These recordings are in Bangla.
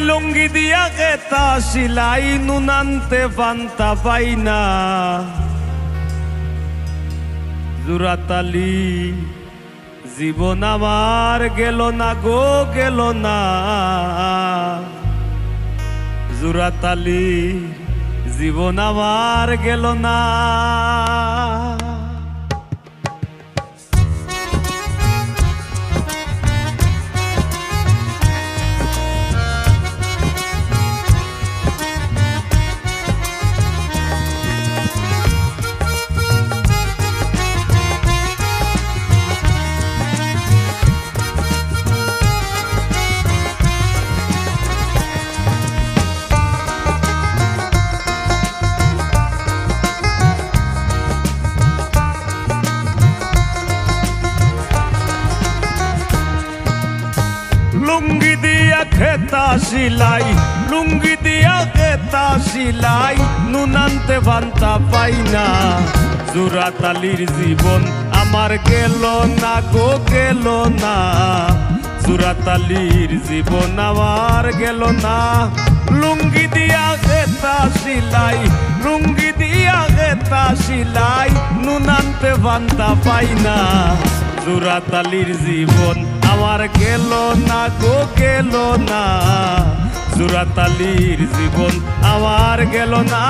লুঙ্গি দিয়া গেতা সিলাই নুনান্তে পান্তা পাই না জুরাতালি জীবন আমার গেল না গো গেল না জুরাতালি জীবন আমার গেল না লুঙ্গি দিয়া খেতা সিলাই লুঙ্গি দিয়া খেতা সিলাই নুনান্তে বান্তা পাই না জুরাতালির জীবন আমার গেল না গো গেল না জুরাতালির জীবন আমার গেল না লুঙ্গি দিয়া খেতা সিলাই লুঙ্গি দিয়া খেতা সিলাই নুনান্তে বান্তা পাই না জুরাতালির জীবন আমার গেল না গো গেল না জুরাতালির জীবন আমার গেল না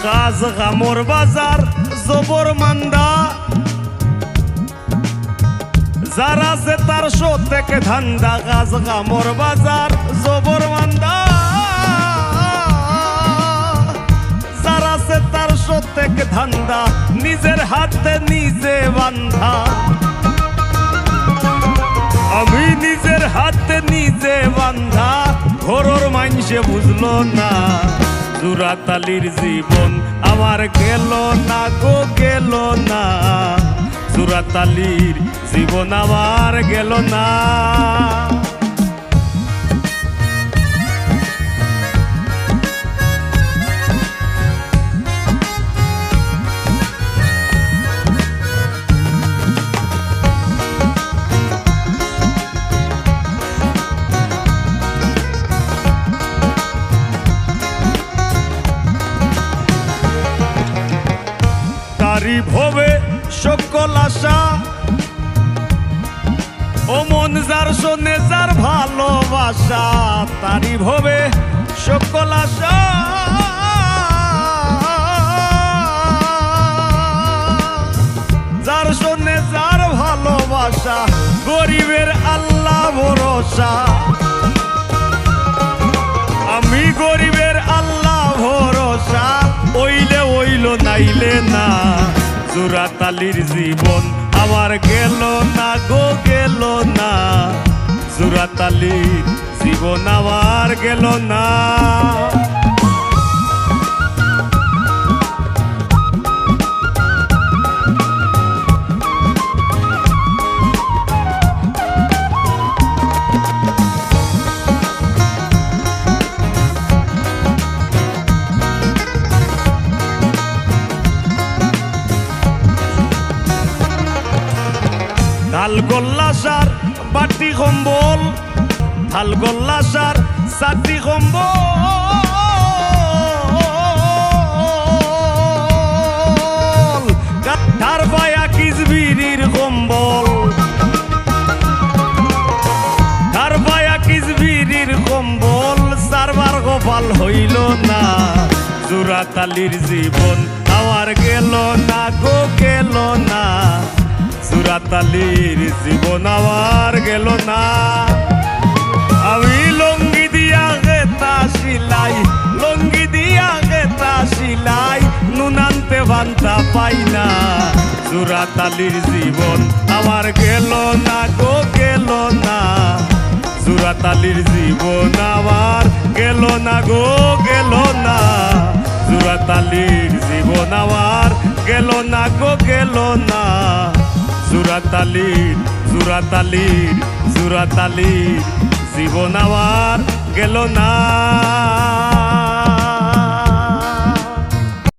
কাজ গামর বাজার জবর মান্দা যারা সে তার শো থেকে ধান্দা কাজ গামর বাজার জবর মান্দা যারা সে তার শো থেকে ধান্দা নিজের হাতে নিজে বান্ধা আমি নিজের হাতে নিজে বান্ধা ঘরর মাইনসে বুঝলো না জুরাতালির জীবন আমার গেল না গো গেল না জুরাতালির জীবন আমার গেল না তারি ভবে সকল আশা ও মন যার শোনে যার ভালোবাসা তারি ভবে সকল আশা যার শোনে যার ভালোবাসা গরিবের আল্লাহ ভরসা আমি গরিবের আল্লাহ ভরসা ওইলে ওইল নাইলে না জুরাতালির জীবন আমার গেল না গো গেল না জুরাতালির জীবন আমার গেল না ঢাল গোল্লাসার বাটি কম্বল ঢাল গোল্লাসার সাটি কম্বল তার বায়া কিজবিরির কম্বল তার বায়া কিজবিরির কম্বল সারবার গোপাল হইল না জুরাতালির জীবন আমার গেল না গো গেল না জুরাতালির জীবন আমার গেল না আমি লুঙ্গি দিয়া গেতা সিলাই লুঙ্গি দিয়া গেতা সিলাই নুনান্তে বান্তা পাই না জুরাতালির জীবন আমার গেল না গো গেল না জুরাতালির জীবন আমার গেল না গো গেল না জুরাতালির জীবন আমার গেল না গো গেল না জুরাতালির জুরাতালির জুরাতালির জীবন আমার গেল না।